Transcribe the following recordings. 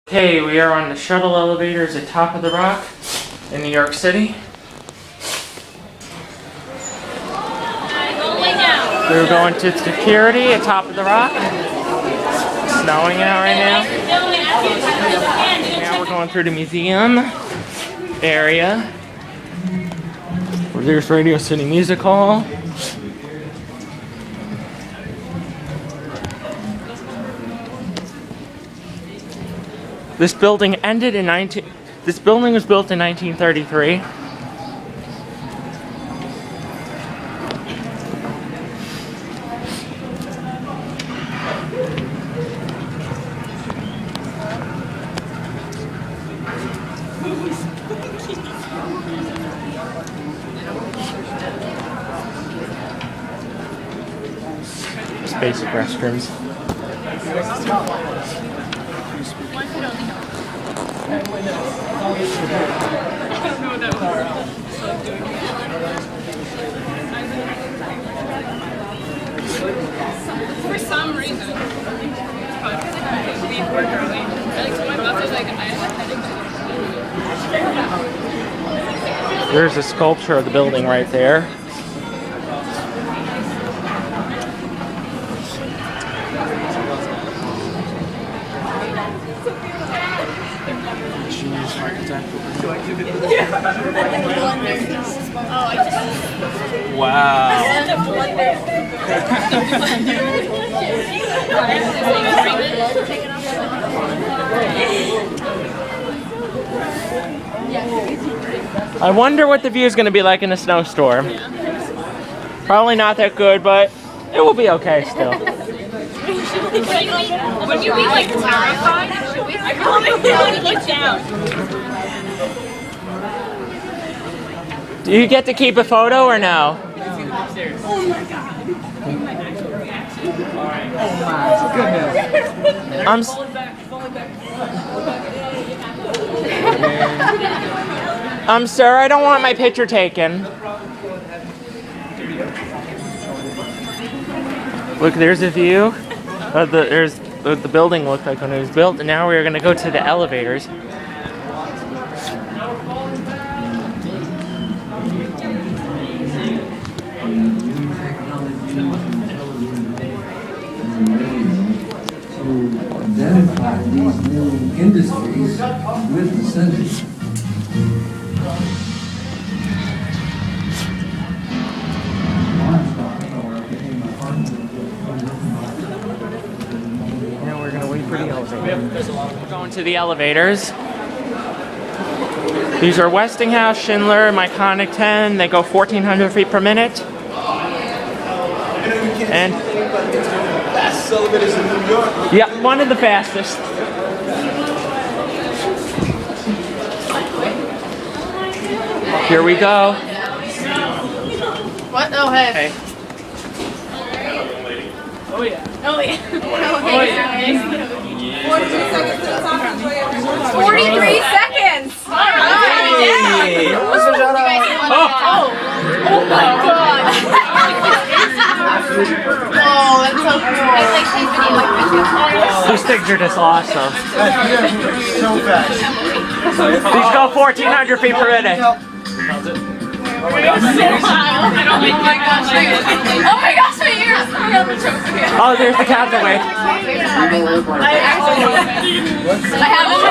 Okay, we are on the shuttle elevators at Top of the Rock in New York City. We're going to security at Top of the Rock. It's snowing out right now. Now we're going through the museum area. There's Radio City Music Hall. This building This building was built in 1933. Just basic restrooms. For some reason, we work early. Like, so my boss is like, I have a headache. There's a sculpture of the building right there. Wow. I wonder what the view is going to be like in a snowstorm. Probably not that good, but it will be okay still. Would you be like terrified? I would look down. Do you get to keep a photo or no? Oh my goodness. Sir, I don't want my picture taken. Look, there's a view of there's what the building looked like when it was built, and now we're going to go to the elevators. Identify these new industries with the census. Now we're going to wait for the elevators. We're going to the elevators. These are Westinghouse, Schindler, Myconic 10. They go 1,400 feet per minute. And fastest elevators in New York. yeah, one of the fastest. Here we go. What? Oh, hey. Hey. Oh, yeah. Oh, yeah. 43 seconds! Hey! What's the shout out? Oh my god! Oh, that's so cool. It's like these video pictures. These things are just awesome. So fast. These go 1,400 feet per minute. Oh my gosh, my ears! Oh, there's the counterweight. I haven't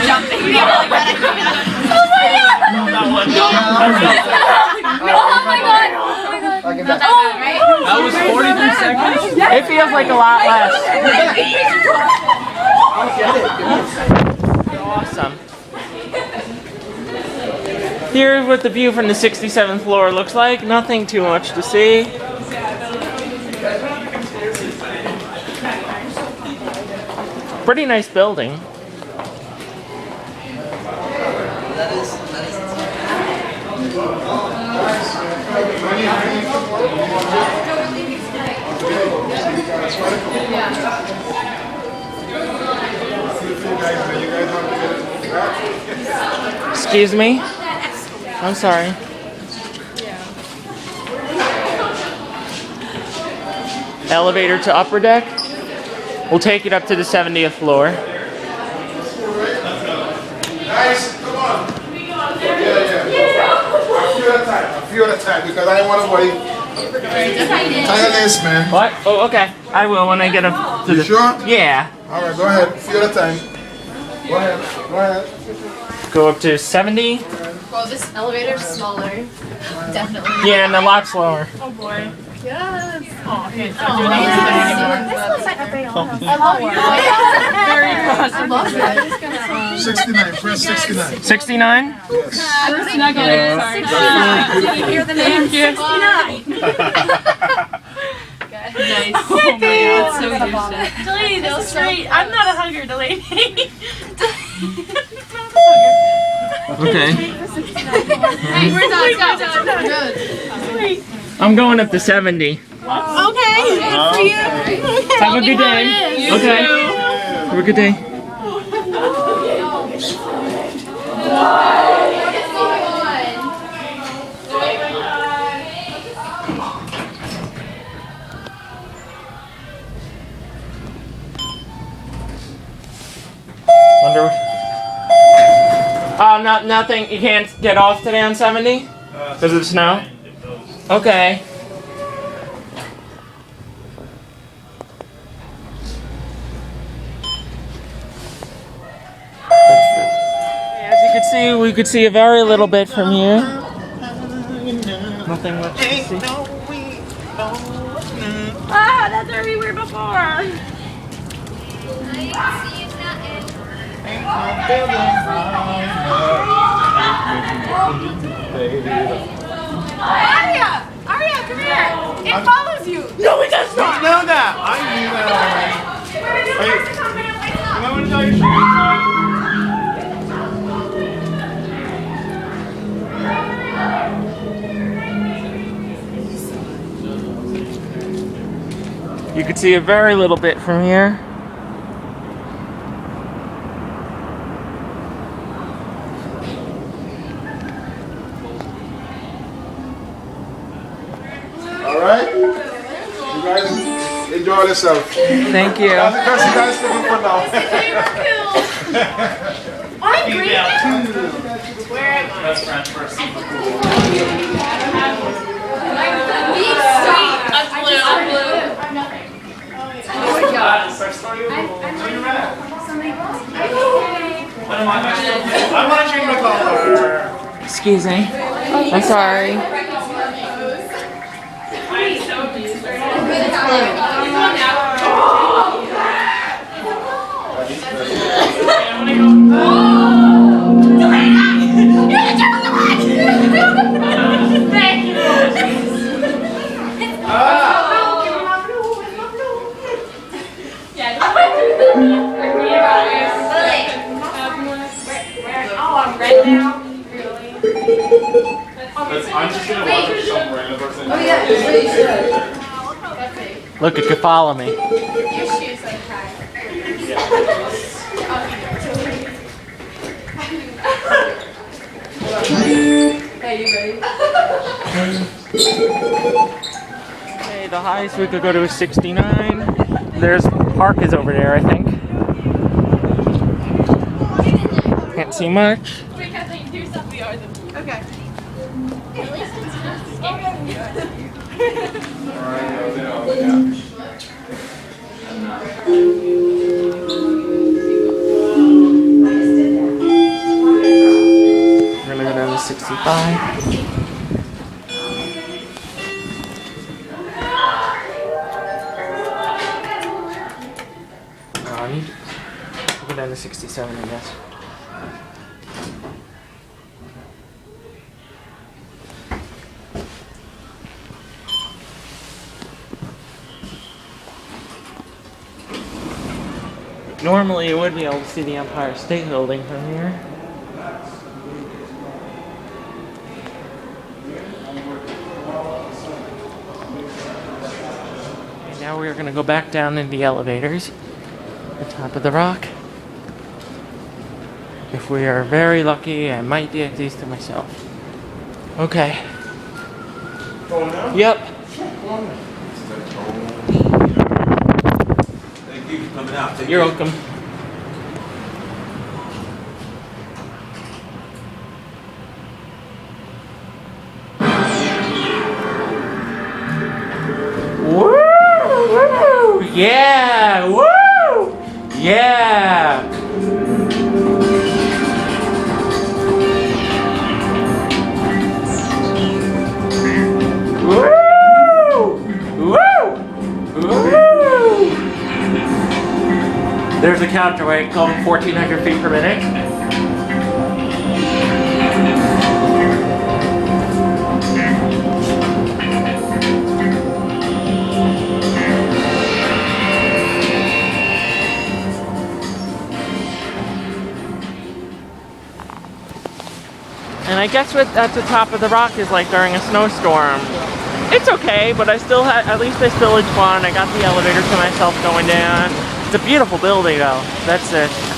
jumping. Oh my god! That was 43 seconds? It feels like a lot less. Awesome. Here's what the view from the 67th floor looks like. Nothing too much to see. Pretty nice building. Excuse me? I'm sorry. elevator to upper deck. We'll take it up to the 70th floor. Guys, come on. A few at a time, because I want to wait. Tiger this, man. What? Oh, okay. I will when I get up to You the... sure? Yeah. All right, go ahead. A few at a time. Go ahead. Go ahead. Go up to 70. Well, this elevator's smaller. Definitely. Yeah, and a lot slower. Oh boy. Yes. Oh, okay. This looks like a big one. I love it. Very impressive. I love it. 69. Press 69. 69? I was snuggle it. Sorry. Did you hear the name? 69. Nice. Oh my god, so useless. Delaney, this is straight. I'm not a hugger, Delaney. Okay. Hey, we're done. Let's go. We're good. I'm going up to 70. Okay, good for you. Have a good day. Okay. Have a good day. Wonder. Oh, no, nothing. You can't get off today on 70 because of the snow. Okay. As you can see, we could see a very little bit from here. Nothing much to see. Ah, that's where we were before. Aria, come here. It follows you. No, it does not. know that. I knew that already. Wait. You know what to tell you? You could see a very little bit from here. All right. You guys enjoy yourself. Thank you. That's the best you guys can do for now. I'm green. Best friend first. I'm blue. I'm blue. Oh my god. I'm watching the color. Excuse me. I'm sorry. I'm just gonna watch some random person. Oh yeah, you should. Look, it could follow me. Your shoes like that. Hey, you ready? Okay, the highest we could go to is 69. There's park is over there, I think. Can't see much. Wait, Kathleen, do stuff we are the. Okay. We're gonna go down to 65. We'll go down to 67, I guess. Normally you would be able to see the Empire State Building from here. Okay, now we're gonna go back down in the elevators, the top of the rock. If we are very lucky, I might get these to myself. Okay. Going now? Yep. you for coming out. Take You're care. welcome. Woo! Yeah! Woo! Yeah! Woo! Woo! Woo! There's a counterweight going 1,400 feet per minute. And I guess what at the top of the rock is like during a snowstorm. It's okay, but at least I still had fun. I got the elevator to myself going down. It's a beautiful building though. That's it.